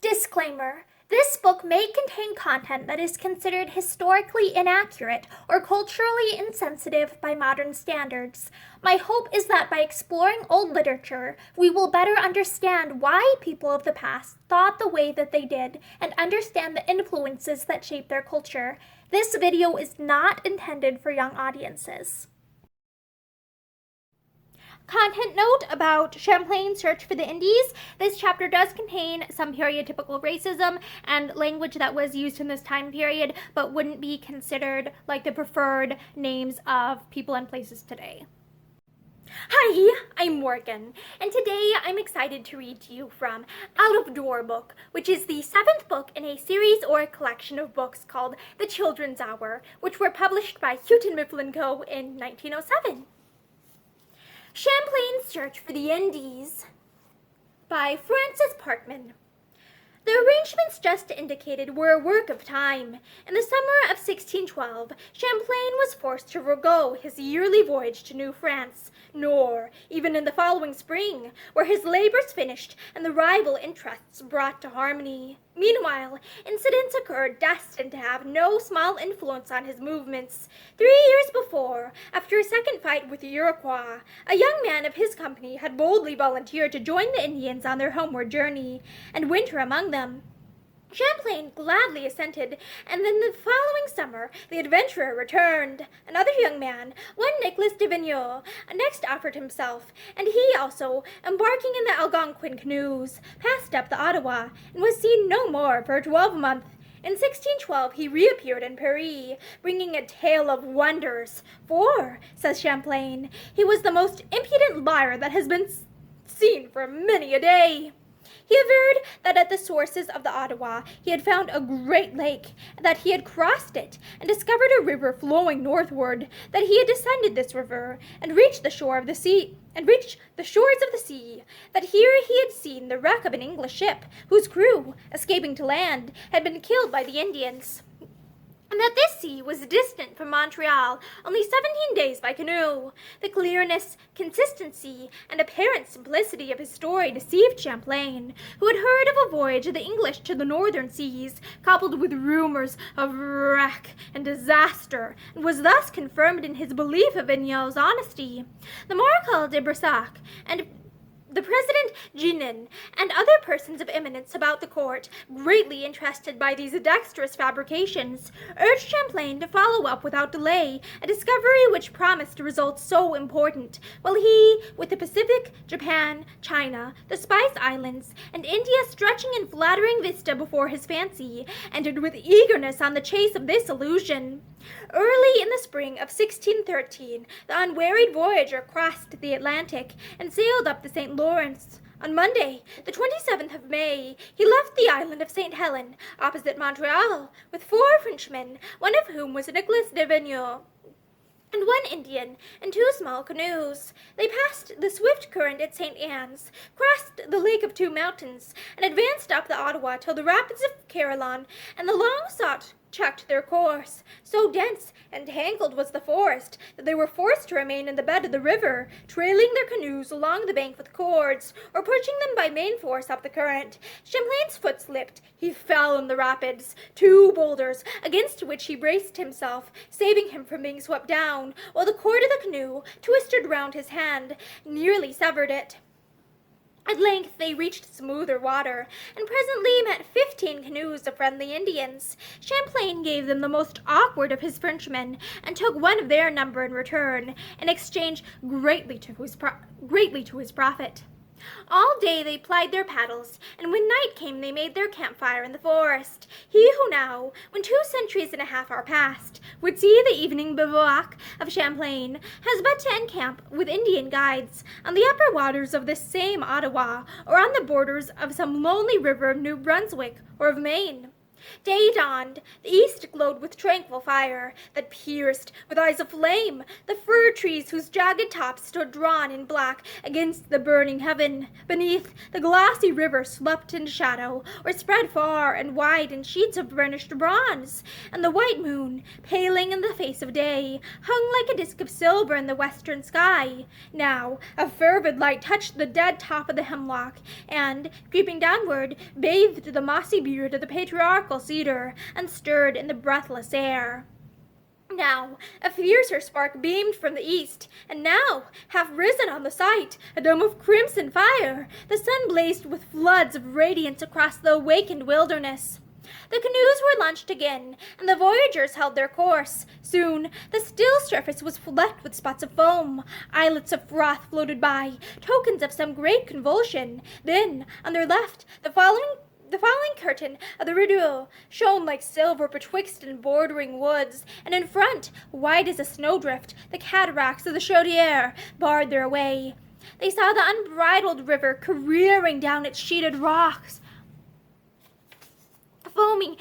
Disclaimer: this book may contain content that is considered historically inaccurate or culturally insensitive by modern standards. My hope is that by exploring old literature, we will better understand why people of the past thought the way that they did and understand the influences that shape their culture. This video is not intended for young audiences. Content note about Champlain's search for the Indies. This chapter does contain some period-typical racism and language that was used in this time period, but wouldn't be considered like the preferred names of people and places today. Hi, I'm Morgan, and today I'm excited to read to you from Out of Door Book, which is the 7th book in a series or a collection of books called The Children's Hour, which were published by Houghton Mifflin Co. in 1907. Champlain's Search for the Indies by Francis Parkman. The arrangements just indicated were a work of time. In the summer of 1612, Champlain was forced to forego his yearly voyage to New France, nor even in the following spring, where his labors finished and the rival interests brought to harmony. Meanwhile, incidents occurred destined to have no small influence on his movements. 3 years before, after a second fight with the Iroquois, a young man of his company had boldly volunteered to join the Indians on their homeward journey, and winter among them. Champlain gladly assented, and then the following summer the adventurer returned. Another young man, one Nicolas de Vigneaux, next offered himself, and he also, embarking in the Algonquin canoes, passed up the Ottawa, and was seen no more for a 12-month. In 1612 he reappeared in Paris, bringing a tale of wonders, for, says Champlain, he was the most impudent liar that has been seen for many a day. He averred that at the sources of the Ottawa he had found a great lake, that he had crossed it, and discovered a river flowing northward, that he had descended this river, and reached the shores of the sea, that here he had seen the wreck of an English ship, whose crew, escaping to land, had been killed by the Indians, and that this sea was distant from Montreal only 17 days by canoe. The clearness, consistency, and apparent simplicity of his story deceived Champlain, who had heard of a voyage of the English to the northern seas, coupled with rumors of wreck and disaster, and was thus confirmed in his belief of Vigneaux's honesty. The Marquis de Brissac and the President Genin, and other persons of eminence about the court, greatly interested by these dexterous fabrications, urged Champlain to follow up without delay a discovery which promised results so important, while he, with the Pacific, Japan, China, the Spice Islands, and India stretching in flattering vista before his fancy, entered with eagerness on the chase of this illusion. Early in the spring of 1613, the unwearied voyager crossed the Atlantic and sailed up the St. Lawrence. On Monday, the 27th of May, he left the island of St. Helena, opposite Montreal, with 4 Frenchmen, one of whom was Nicolas de Vigneaux, and 1 Indian, in 2 small canoes. They passed the swift current at St. Anne's, crossed the Lake of Two Mountains, and advanced up the Ottawa till the rapids of Carillon, and the long-sought checked their course. So dense and tangled was the forest that they were forced to remain in the bed of the river, trailing their canoes along the bank with cords, or pushing them by main force up the current. Champlain's foot slipped. He fell in the rapids. 2 boulders, against which he braced himself, saving him from being swept down, while the cord of the canoe, twisted round his hand, nearly severed it. At length they reached smoother water, and presently met 15 canoes of friendly Indians. Champlain gave them the most awkward of his Frenchmen, and took one of their number in return, in exchange greatly to his profit. All day they plied their paddles, and when night came they made their campfire in the forest. He who now, when 2 centuries and a half are past, would see the evening bivouac of Champlain, has but to encamp with Indian guides on the upper waters of this same Ottawa, or on the borders of some lonely river of New Brunswick or of Maine. Day dawned. The east glowed with tranquil fire that pierced with eyes of flame the fir trees whose jagged tops stood drawn in black against the burning heaven. Beneath, the glassy river slept in shadow, or spread far and wide in sheets of burnished bronze, and the white moon, paling in the face of day, hung like a disk of silver in the western sky. Now, a fervid light touched the dead top of the hemlock, and, creeping downward, bathed the mossy beard of the patriarchal cedar and stirred in the breathless air. Now, a fiercer spark beamed from the east, and now, half risen on the sight, a dome of crimson fire, the sun blazed with floods of radiance across the awakened wilderness. The canoes were launched again, and the voyagers held their course. Soon, the still surface was flecked with spots of foam. Islets of froth floated by, tokens of some great convulsion. Then, on their left, the falling curtain of the rideau shone like silver betwixt and bordering woods, and in front, white as a snowdrift, the cataracts of the Chaudière barred their way. They saw the unbridled river careering down its sheeted rocks, foaming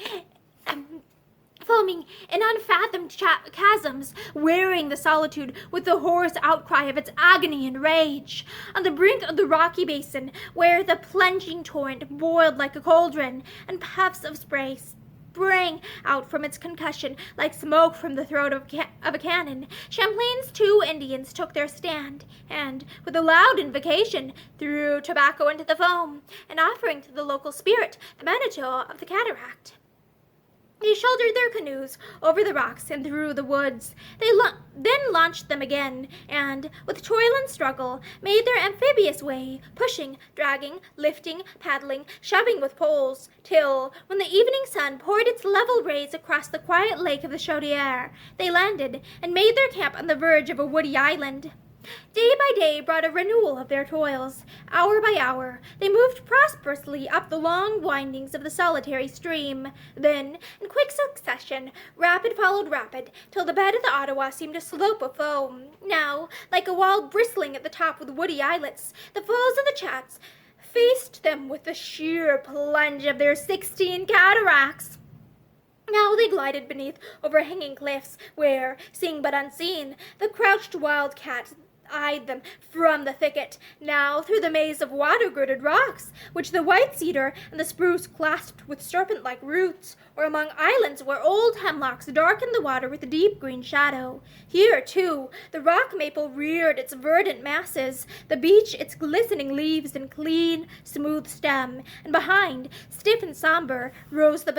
in unfathomed chasms, wearing the solitude with the hoarse outcry of its agony and rage. On the brink of the rocky basin, where the plunging torrent boiled like a cauldron, and puffs of spray sprang out from its concussion like smoke from the throat of a cannon, Champlain's 2 Indians took their stand, and, with a loud invocation, threw tobacco into the foam, an offering to the local spirit, the Manitou of the cataract. They shouldered their canoes over the rocks and through the woods. They then launched them again, and, with toil and struggle, made their amphibious way, pushing, dragging, lifting, paddling, shoving with poles, till, when the evening sun poured its level rays across the quiet lake of the Chaudière, they landed and made their camp on the verge of a woody island. Day by day brought a renewal of their toils. Hour by hour, they moved prosperously up the long windings of the solitary stream. Then, in quick succession, rapid followed rapid, till the bed of the Ottawa seemed a slope of foam. Now, like a wall bristling at the top with woody islets, the falls of the Chats faced them with the sheer plunge of their 16 cataracts. Now they glided beneath overhanging cliffs, where, seeing but unseen, the crouched wildcat eyed them from the thicket. Now through the maze of water-girded rocks, which the white cedar and the spruce clasped with serpent-like roots, or among islands where old hemlocks darkened the water with a deep green shadow. Here, too, the rock maple reared its verdant masses, the beech its glistening leaves and clean, smooth stem, and behind, stiff and somber, rose the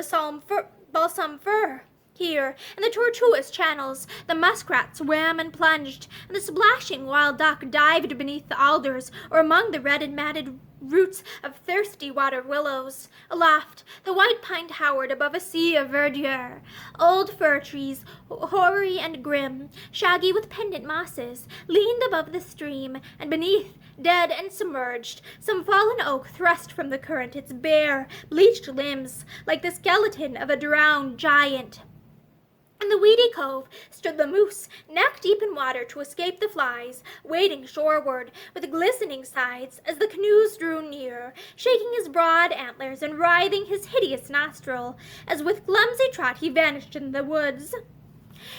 balsam fir. Here, in the tortuous channels, the muskrat swam and plunged, and the splashing wild duck dived beneath the alders or among the red and matted roots of thirsty water willows. Aloft, the white pine towered above a sea of verdure. Old fir trees, hoary and grim, shaggy with pendant mosses, leaned above the stream, and beneath, dead and submerged, some fallen oak thrust from the current its bare, bleached limbs, like the skeleton of a drowned giant. In the weedy cove stood the moose, neck deep in water to escape the flies, wading shoreward with glistening sides as the canoes drew near, shaking his broad antlers and writhing his hideous nostril, as with clumsy trot he vanished in the woods.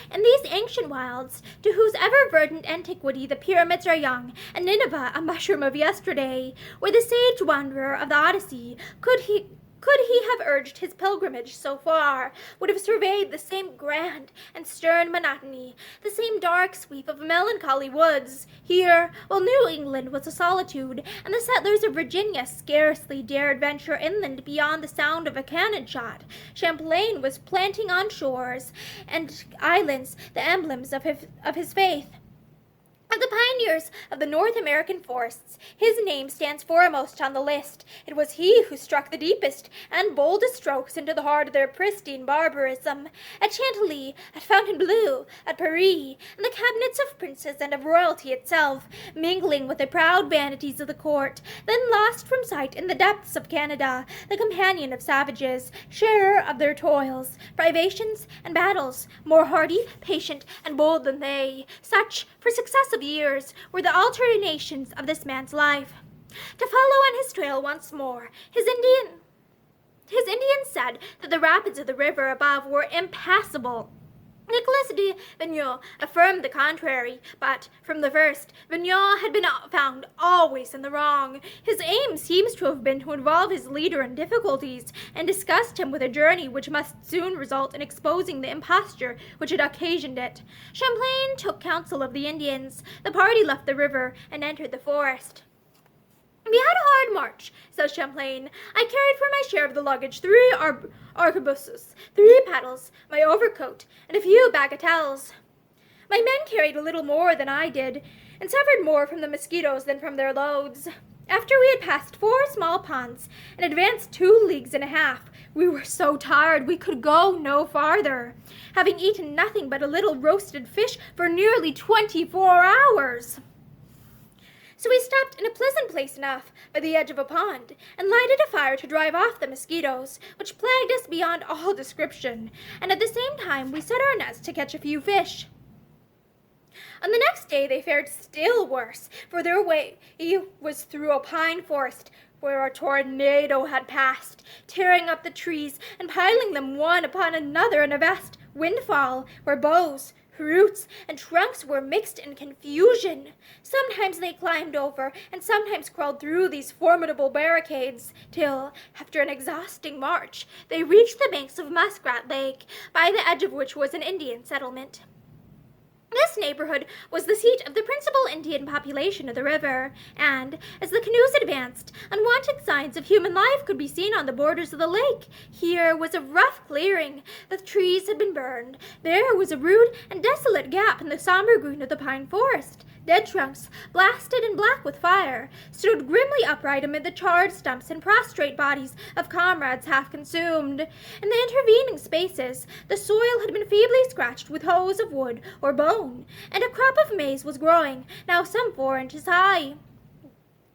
In these ancient wilds, to whose ever-verdant antiquity the pyramids are young, and Nineveh a mushroom of yesterday, where the sage wanderer of the Odyssey, could he have urged his pilgrimage so far, would have surveyed the same grand and stern monotony, the same dark sweep of melancholy woods. Here, while New England was a solitude, and the settlers of Virginia scarcely dared venture inland beyond the sound of a cannon shot, Champlain was planting on shores and islands the emblems of his faith. Of the pioneers of the North American forests, his name stands foremost on the list. It was he who struck the deepest and boldest strokes into the heart of their pristine barbarism. At Chantilly, at Fontainebleau, at Paris, in the cabinets of princes and of royalty itself, mingling with the proud vanities of the court, then lost from sight in the depths of Canada, the companion of savages, sharer of their toils, privations, and battles, more hardy, patient, and bold than they. Such, for successive years, were the alternations of this man's life. To follow on his trail once more, his His Indians said that the rapids of the river above were impassable. Nicolas de Vigneau affirmed the contrary, but from the first, Vigneau had been found always in the wrong. His aim seems to have been to involve his leader in difficulties, and disgust him with a journey which must soon result in exposing the imposture which had occasioned it. Champlain took counsel of the Indians. The party left the river and entered the forest. "We had a hard march," says Champlain. "I carried for my share of the luggage 3 arquebuses, 3 paddles, my overcoat, and a few bagatelles. My men carried a little more than I did, and suffered more from the mosquitoes than from their loads. After we had passed 4 small ponds and advanced 2 leagues and a half, we were so tired we could go no farther, having eaten nothing but a little roasted fish for nearly 24 hours. So we stopped in a pleasant place enough by the edge of a pond, and lighted a fire to drive off the mosquitoes, which plagued us beyond all description, and at the same time we set our nets to catch a few fish. On the next day they fared still worse, for their way was through a pine forest, where a tornado had passed, tearing up the trees and piling them one upon another in a vast windfall, where boughs, roots, and trunks were mixed in confusion. Sometimes they climbed over, and sometimes crawled through these formidable barricades, till, after an exhausting march, they reached the banks of Muskrat Lake, by the edge of which was an Indian settlement. This neighborhood was the seat of the principal Indian population of the river, and, as the canoes advanced, unwonted signs of human life could be seen on the borders of the lake. Here was a rough clearing. The trees had been burned. There was a rude and desolate gap in the somber green of the pine forest. Dead trunks, blasted and black with fire, stood grimly upright amid the charred stumps and prostrate bodies of comrades half consumed. In the intervening spaces, the soil had been feebly scratched with hoes of wood or bone, and a crop of maize was growing, now some 4 inches high.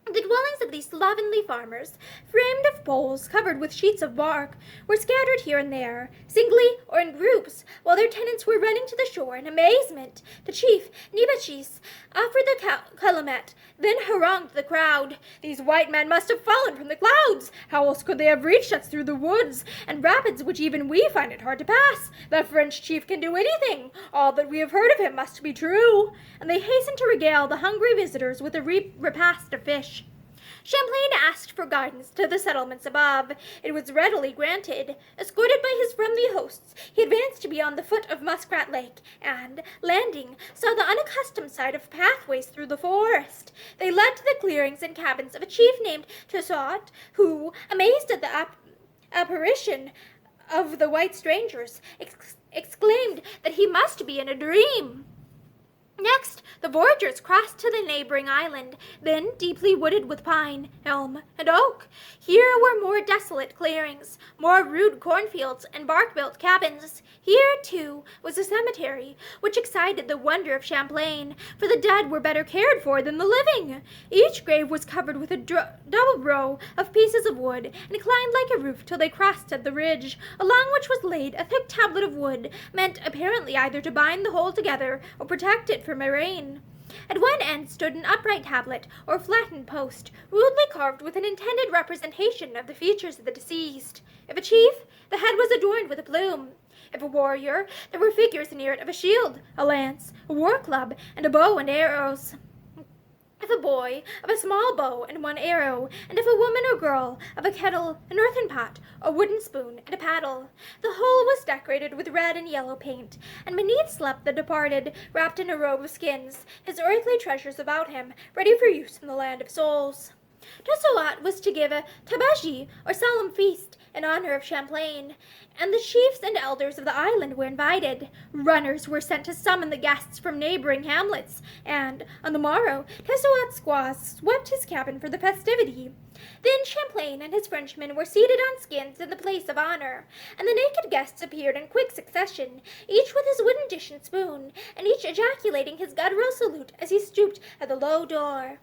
The dwellings of these slovenly farmers, framed of poles covered with sheets of bark, were scattered here and there, singly or in groups, while their tenants were running to the shore in amazement. The chief, Nibachis, offered the calumet, then harangued the crowd. "These white men must have fallen from the clouds. How else could they have reached us through the woods and rapids which even we find it hard to pass? The French chief can do anything. All that we have heard of him must be true." And they hastened to regale the hungry visitors with a repast of fish. Champlain asked for guidance to the settlements above. It was readily granted. Escorted by his friendly hosts, he advanced beyond the foot of Muskrat Lake, and, landing, saw the unaccustomed sight of pathways through the forest. They led to the clearings and cabins of a chief named Tessot, who, amazed at the apparition of the white strangers, exclaimed that he must be in a dream. Next, the voyagers crossed to the neighboring island, then deeply wooded with pine, elm, and oak. Here were more desolate clearings, more rude cornfields and bark-built cabins. Here, too, was a cemetery, which excited the wonder of Champlain, for the dead were better cared for than the living. Each grave was covered with a double row of pieces of wood, and climbed like a roof till they crossed at the ridge, along which was laid a thick tablet of wood, meant apparently either to bind the whole together or protect it from rain. At one end stood an upright tablet, or flattened post, rudely carved with an intended representation of the features of the deceased. If a chief, the head was adorned with a plume. If a warrior, there were figures near it of a shield, a lance, a war club, and a bow and arrows. If a boy, of a small bow and 1 arrow, and if a woman or girl, of a kettle, an earthen pot, a wooden spoon, and a paddle. The whole was decorated with red and yellow paint, and beneath slept the departed, wrapped in a robe of skins, his earthly treasures about him, ready for use in the land of souls. Tessot was to give a tabagie, or solemn feast, in honor of Champlain, and the chiefs and elders of the island were invited. Runners were sent to summon the guests from neighboring hamlets, and, on the morrow, Tessot's squaws swept his cabin for the festivity. Then Champlain and his Frenchmen were seated on skins in the place of honor, and the naked guests appeared in quick succession, each with his wooden dish and spoon, and each ejaculating his guttural salute as he stooped at the low door.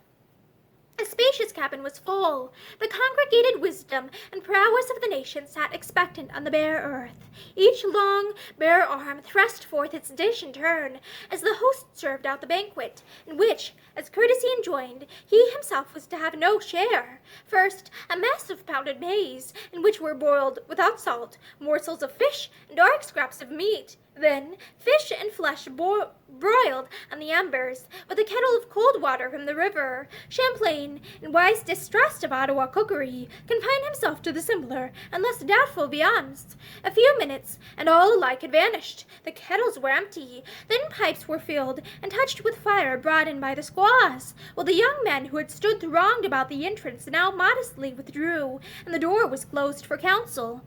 A spacious cabin was full. The congregated wisdom and prowess of the nation sat expectant on the bare earth, each long, bare arm thrust forth its dish in turn, as the host served out the banquet, in which, as courtesy enjoined, he himself was to have no share. First, a mess of pounded maize, in which were boiled, without salt, morsels of fish and dark scraps of meat. Then, fish and flesh broiled on the embers, with a kettle of cold water from the river. Champlain, in wise distrust of Ottawa cookery, confined himself to the simpler and less doubtful viands. A few minutes, and all alike had vanished. The kettles were empty. Then pipes were filled and touched with fire brought in by the squaws, while the young men who had stood thronged about the entrance now modestly withdrew, and the door was closed for council.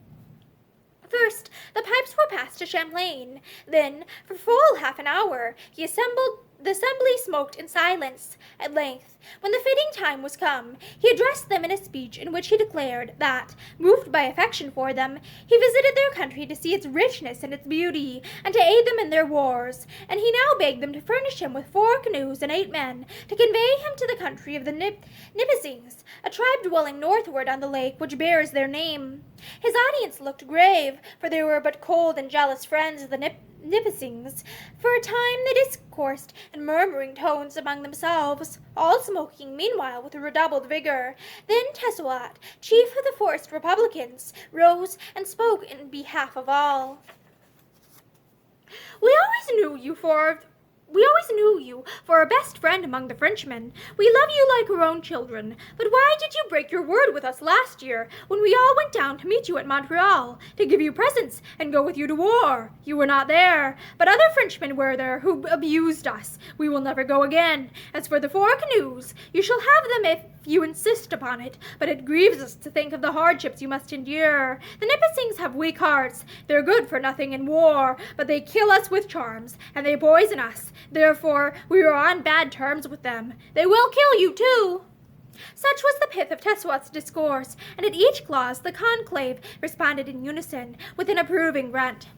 First, the pipes were passed to Champlain. Then, for full half an hour, the assembly smoked in silence. At length, when the fitting time was come, he addressed them in a speech in which he declared that, moved by affection for them, he visited their country to see its richness and its beauty, and to aid them in their wars, and he now begged them to furnish him with 4 canoes and 8 men, to convey him to the country of the Nipissings, a tribe dwelling northward on the lake which bears their name. His audience looked grave, for they were but cold and jealous friends of the Nipissings. For a time they discoursed in murmuring tones among themselves, all smoking meanwhile with redoubled vigor. Then Tessouat, chief of the Forest Republicans, rose and spoke in behalf of all. We always knew you for our best friend among the Frenchmen. We love you like our own children. But why did you break your word with us last year, when we all went down to meet you at Montreal, to give you presents and go with you to war? You were not there, but other Frenchmen were there who abused us. We will never go again. As for the 4 canoes, you shall have them if you insist upon it, but it grieves us to think of the hardships you must endure. The Nipissings have weak hearts. They're good for nothing in war, but they kill us with charms, and they poison us. Therefore, we are on bad terms with them. They will kill you, too. Such was the pith of Tessouat's discourse, and at each clause the conclave responded in unison, with an approving grunt.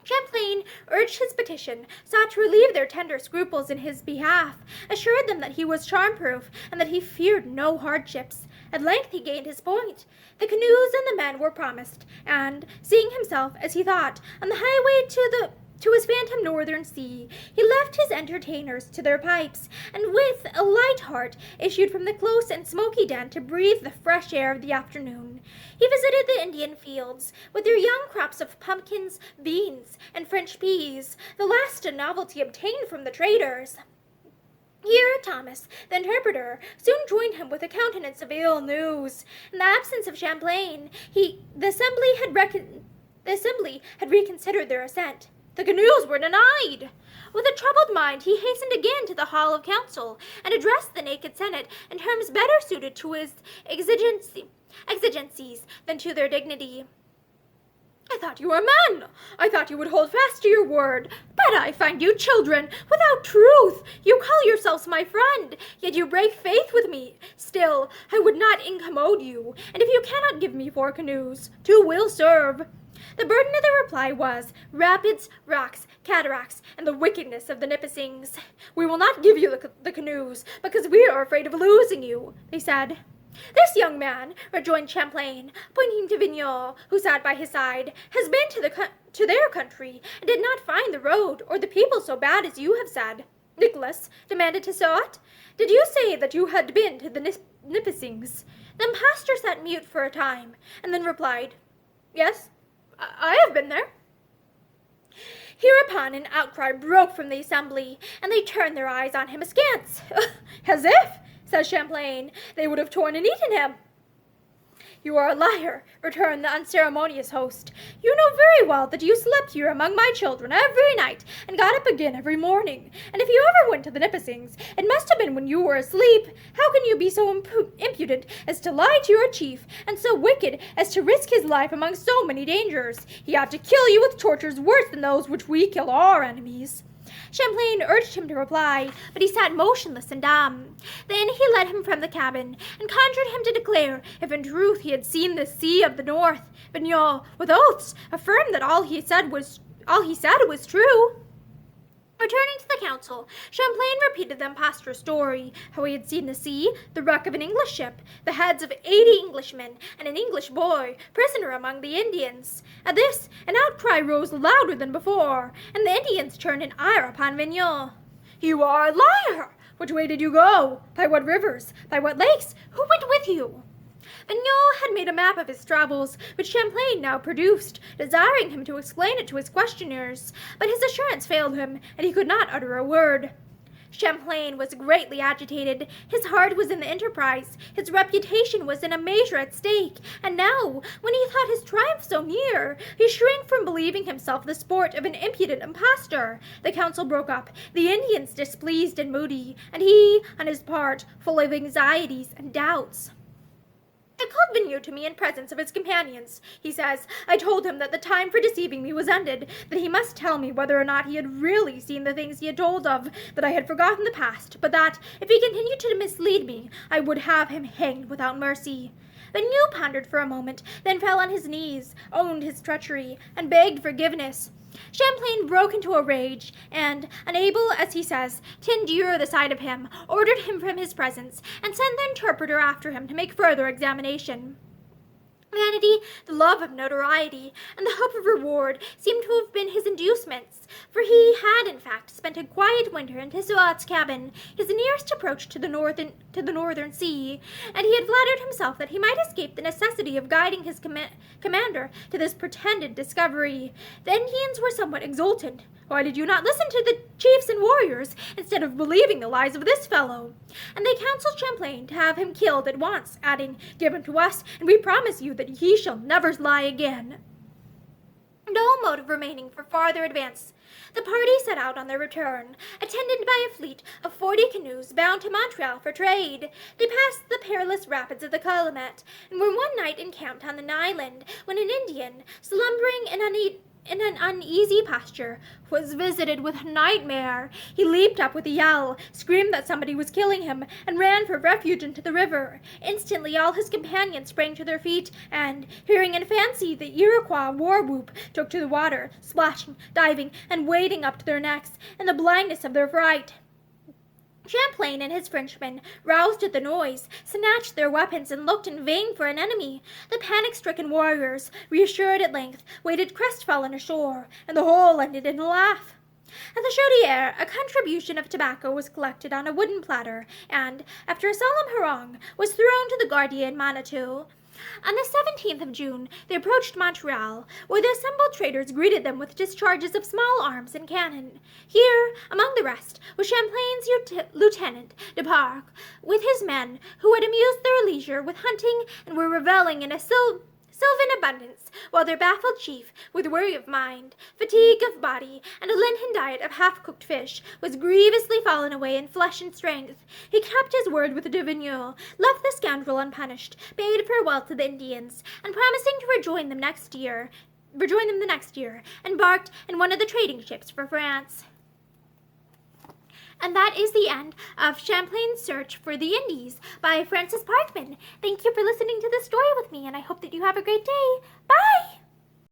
Champlain urged his petition, sought to relieve their tender scruples in his behalf, assured them that he was charm-proof, and that he feared no hardships. At length he gained his point. The canoes and the men were promised, and, seeing himself, as he thought, on the highway to his phantom northern sea, he left his entertainers to their pipes, and with a light heart issued from the close and smoky den to breathe the fresh air of the afternoon. He visited the Indian fields, with their young crops of pumpkins, beans, and French peas, the last a novelty obtained from the traders. Here Thomas, the interpreter, soon joined him with a countenance of ill news. In the absence of Champlain, the assembly had reconsidered their assent. The canoes were denied. With a troubled mind, he hastened again to the hall of council, and addressed the naked senate in terms better suited to his exigencies than to their dignity. I thought you were men. I thought you would hold fast to your word. But I find you children, without truth. You call yourselves my friend, yet you break faith with me. Still, I would not incommode you, and if you cannot give me 4 canoes, 2 will serve. The burden of the reply was rapids, rocks, cataracts, and the wickedness of the Nipissings. We will not give you the canoes, because we are afraid of losing you, they said. This young man, rejoined Champlain, pointing to Vigneault, who sat by his side, has been to their country, and did not find the road or the people so bad as you have said. Nicholas, demanded Tessouat, did you say that you had been to the Nipissings? The pastor sat mute for a time, and then replied, Yes, I have been there. Hereupon an outcry broke from the assembly, and they turned their eyes on him askance. As if, says Champlain, they would have torn and eaten him. You are a liar, returned the unceremonious host. You know very well that you slept here among my children every night, and got up again every morning. And if you ever went to the Nipissings, it must have been when you were asleep. How can you be so impudent as to lie to your chief, and so wicked as to risk his life among so many dangers? He ought to kill you with tortures worse than those which we kill our enemies. Champlain urged him to reply, but he sat motionless and dumb. Then he led him from the cabin, and conjured him to declare if in truth he had seen the sea of the north. Vigneault, with oaths, affirmed that all he said was true. Returning to the council, Champlain repeated the impostor's story, how he had seen the sea, the wreck of an English ship, the heads of 80 Englishmen, and an English boy, prisoner among the Indians. At this, an outcry rose louder than before, and the Indians turned in ire upon Vigneault. "You are a liar! Which way did you go? By what rivers? By what lakes? Who went with you?" Vigneault had made a map of his travels, which Champlain now produced, desiring him to explain it to his questioners, but his assurance failed him, and he could not utter a word. Champlain was greatly agitated. His heart was in the enterprise. His reputation was in a measure at stake, and now, when he thought his triumph so near, he shrank from believing himself the sport of an impudent impostor. The council broke up, the Indians displeased and moody, and he, on his part, full of anxieties and doubts. "I called Vigneault to me in presence of his companions," he says. "I told him that the time for deceiving me was ended, that he must tell me whether or not he had really seen the things he had told of, that I had forgotten the past, but that, if he continued to mislead me, I would have him hanged without mercy." Vigneault pondered for a moment, then fell on his knees, owned his treachery, and begged forgiveness. Champlain broke into a rage, and, unable, as he says, to endure the sight of him, ordered him from his presence, and sent the interpreter after him to make further examination. Vanity, the love of notoriety, and the hope of reward seemed to have been his inducements, for he had, in fact, spent a quiet winter in Tisuat's cabin, his nearest approach to the northern sea, and he had flattered himself that he might escape the necessity of guiding his commander to this pretended discovery. The Indians were somewhat exultant. "Why did you not listen to the chiefs and warriors, instead of believing the lies of this fellow?" And they counseled Champlain to have him killed at once, adding, "Give him to us, and we promise you that he shall never lie again." No motive remaining for farther advance, the party set out on their return, attended by a fleet of 40 canoes bound to Montreal for trade. They passed the perilous rapids of the Calumet, and were one night encamped on an island, when an Indian, slumbering in an uneasy posture, was visited with nightmare. He leaped up with a yell, screamed that somebody was killing him, and ran for refuge into the river. Instantly all his companions sprang to their feet, and, hearing in fancy the Iroquois war-whoop, took to the water, splashing, diving, and wading up to their necks, in the blindness of their fright. Champlain and his Frenchmen, roused at the noise, snatched their weapons and looked in vain for an enemy. The panic-stricken warriors, reassured at length, waded crestfallen ashore, and the whole ended in a laugh. At the Chaudière, a contribution of tobacco was collected on a wooden platter, and, after a solemn harangue, was thrown to the Gardien Manitou. On the 17th of June, they approached Montreal, where the assembled traders greeted them with discharges of small arms and cannon. Here, among the rest, was Champlain's Lieutenant Deparc, with his men, who had amused their leisure with hunting and were revelling in a sylvan abundance, while their baffled chief, with worry of mind, fatigue of body, and a lenten diet of half-cooked fish, was grievously fallen away in flesh and strength. He kept his word with de Vigneault, left the scoundrel unpunished, bade farewell to the Indians, and promising to rejoin them the next year, embarked in one of the trading ships for France. And that is the end of Champlain's Search for the Indies by Francis Parkman. Thank you for listening to this story with me, and I hope that you have a great day. Bye!